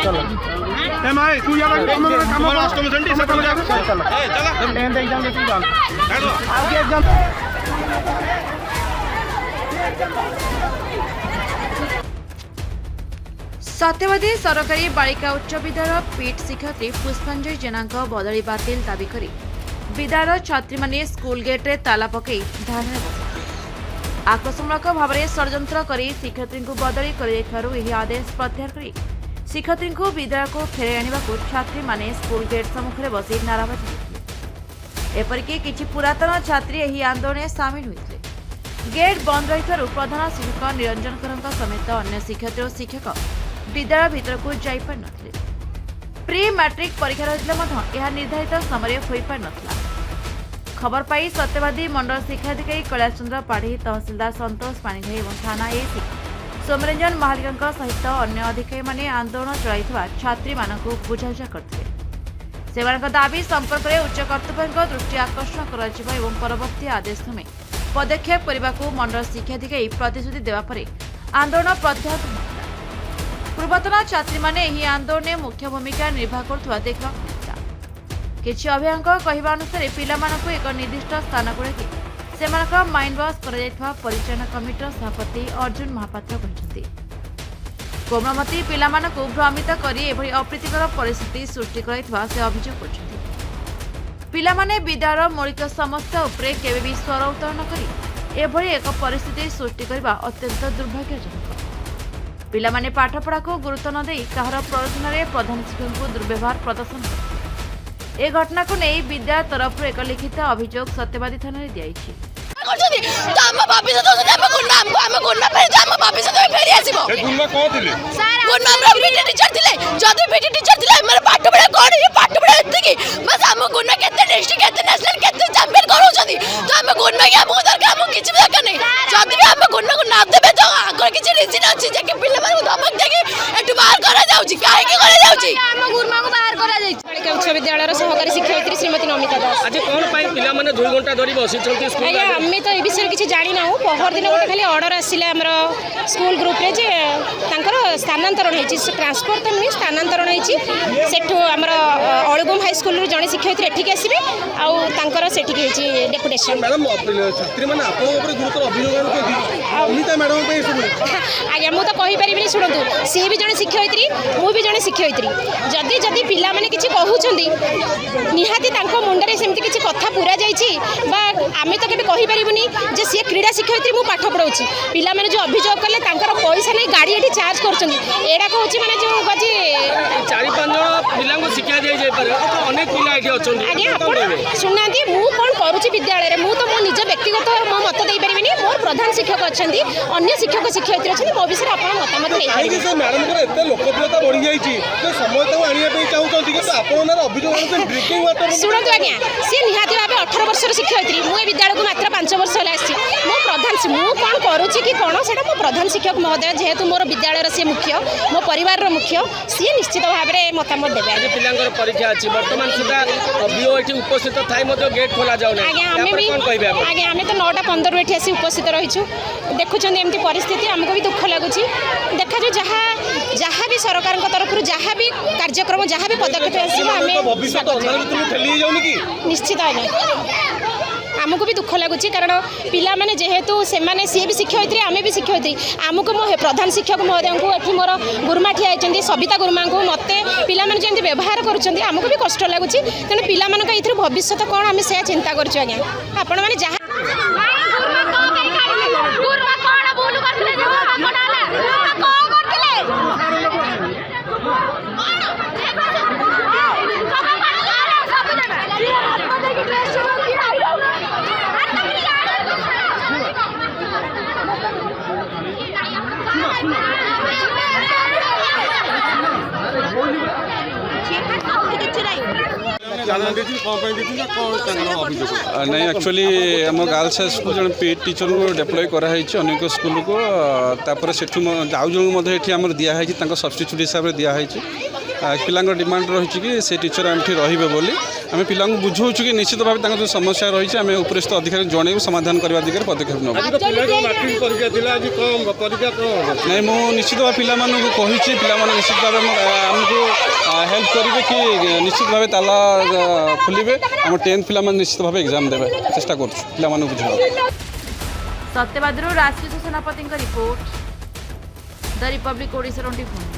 ए my तू या काम अष्टम संडी से चला ए चला एंड एग्जाम देती जान आगे एग्जाम सत्यवादी सरकारी बालिका उच्च विद्यालय पीठ शिक्षयित्री पुष्पांजलि जेना बदली बातिल दाबी करी विद्यालय छात्री माने स्कूल गेट रे ताला पकई धारणा आक्रोशमूलक भाव में षड्यंत्र कर शिक्षयित्री को बदली कर आदेश प्रत्याहार कर शिक्षयित्री को विद्यालय को फेर आने छात्री माने स्कूल गेट सम्मुखें बस नाराबाजी एपरिक किछि पुरातन छात्री यह आंदोलन में सामिल होते गेट बंद रही प्रधान शिक्षक निरंजन समेत अन्य शिक्षयित्री और शिक्षक विद्यालय भीतर को जापार न प्री मैट्रिक परीक्षा रही निर्धारित समय हो पार न खबर पाई सत्यवादी मंडल शिक्षाधिकारी कैलाश चंद्र पाढ़ी तहसिलदार संतोष पाणिग्राही और थाना एसी सोमरंजन महालिका सहित अन्य अधिकारी माने आंदोलन चलाई छात्री मानक बुझाबुझा करते दाबी संपर्क में उच्च कर्तृपक्ष दृष्टि आकर्षण कर परवर्ती आदेश क्रमे पदक्षेप करने को मंडल शिक्षाधिकारी प्रतिश्रुति देवापर आंदोलन प्रत्याहृत पूर्वतन छात्री माने यह आंदोलन में मुख्य भूमिका निर्वाह कर देखा किछि अभिभावक कहवा अनुसार पिलामानकु एक निर्दिष्ट स्थान को लेकिन से माइंड वाश परिचालन कमिटर सभापति अर्जुन महापात्र कहते कोमलमती पिलामानकु भ्रमित करी एभली अप्रीतिकर परिस्थिति सृष्टि करैथवा से अभियोग करछन्ति पिलामाने विद्यालय मौलिक समस्या उपरे केबे भी स्वर उत्तोलन करी एभली एक परिस्थिति सृष्टि करबा अत्यंत दुर्भाग्यजनक पिलामाने पाठपढ़ा को गुरुत्व न देई काहर प्ररोचन में प्रधान शिक्षक को दुर्व्यवहार प्रदर्शन करते ए घटना को नहीं विद्यालय तरफ एक लिखित अभियोग सत्यवादी थाना दिया उच्च विद्यालय सहकारी शिक्षयित्री श्रीमती नमिता दास आज कोन पाई पिला माने 2 घंटा धरी बसिछंती स्कूल आज्ञा आम्ही तो ए विषय किसी जानी ना पहर दिन गोटे खाली ऑर्डर आसिला हमर स्कूल ग्रुप रे जे तांकर स्थानांतरण हेची ट्रांसफर तो नहीं स्थानांतरण हेची सेठो हमर अळगुम हाई स्कूल रे जने शिक्षयित्री एठिक आसीबे आ तांकर सेठिक हेची डेपुटेशन मैडम छात्री माने आपन ऊपर गुरुतर अभियोग करथि अमिता मैडम पे सुनु आज्ञा मु तो कहि परिबिनी सुनतु सी भी जने शिक्षयित्री मु भी जने शिक्षयित्री जदी जदी पिला माने किछि कहउछंदी निहाती तांको मुंडरे सेमति किछि कथा पूरा जाईछि बा आमे तो केबे कहि परिबनी जे सी क्रीड़ा शिक्षयित्री मु पाठ पढ़ाउछि पिला माने जो अभियोग करले तांकर पैसा नै गाड़ी एठी चार्ज करछंदी एडा कहउछि माने जो गजी 4-5 जण पिला को शिक्षा देई जाय पारे तो अनेक पिला एठी अछंदी आज्ञा आपण सुनांती मु कोन करूछि विद्यालय रे मु तो मो निज व्यक्तिगत मो मत देई परिबिनी मोर प्रधान शिक्षक अछंदी अन्य शिक्षक शिक्षयित्री अछंदी मो विषय आपण मतामत नै काहे से मैडम को एते लोकप्रियता बढ़ी जाईछि तो समय तो आनिया पे चाहउछंती कि आपण ना अभियोग करछन ड्रिंकिंग वाटर सुनंतु आज्ञा सी निहाती भाबे 18 वर्षर शिक्षयित्री मु ए विद्यालय को मात्र 5 वर्ष होला आछि मो प्रधान मु कोन करूछि कि कोन सेटा मो प्रधान शिक्षक महोदय जेहेतु मोर विद्यालय से मुख्य मो परिवार रो मुख्य सी निश्चित भाबे मतामत देबे आज पिलांगर परीक्षा अछि वर्तमान सुधा अभियोग एठी उपस्थित थाई मते गेट खोला जाउ नै आज्ञा हमें भी आज्ञा हमें तो 9:15 एठी आसी उपस्थित रहिछु देखुछन एमती परिस्थिति हमको भी दुख लागुछि देखा जो जहाँ भी सरकार तरफ जहाँ भी कार्यक्रम जहाँ भी पदक्षेप निश्चित आमको भी दुख लगुच कारण पिला माने जेहेतु से माने सी भी शिक्षयित्री आमे भी शिक्षयित्री आमको मो प्रधान शिक्षक महोदय को एठी मोर गुरुमा ठिया होइछन्ती सबिता गुरुमा को मते पिला माने जेंति व्यवहार करूछन्ती आमको भी कष्ट लागुच तेणु पिला मानक एथि भविष्य कोन आमे से चिंता करछु आज्ञा आपण माने जहाँ नहीं एक्चुअली आम गर्ल्स हाई स्कूल जन पी टीचर को डेप्लॉय कराई अनेक स्कूल को तापर से आउ जन दिखाई सब्स्टिट्यूट हिसाब से दिखाई पिला डिमांड रही कि से टीचर एमठी रे बोली आम पिला बुझाऊँ कि निश्चित भाव जो समस्या रही है उपरिस्थ अधिकारी जनइबू समाधान करने दिगरे पदक्षेप नब नहीं मु निश्चित भाव पिला कही पिला निश्चित भाव आमको हेल्प करेंगे कि निश्चित भाव ताला खोलिए आम 10th पिला निश्चित भाव एग्जाम देवे चेष्टा कर पिला बुझा सत्यवादी राष्ट्रीय सेनापति रिपोर्ट द रिपब्लिक ओडिशा 24।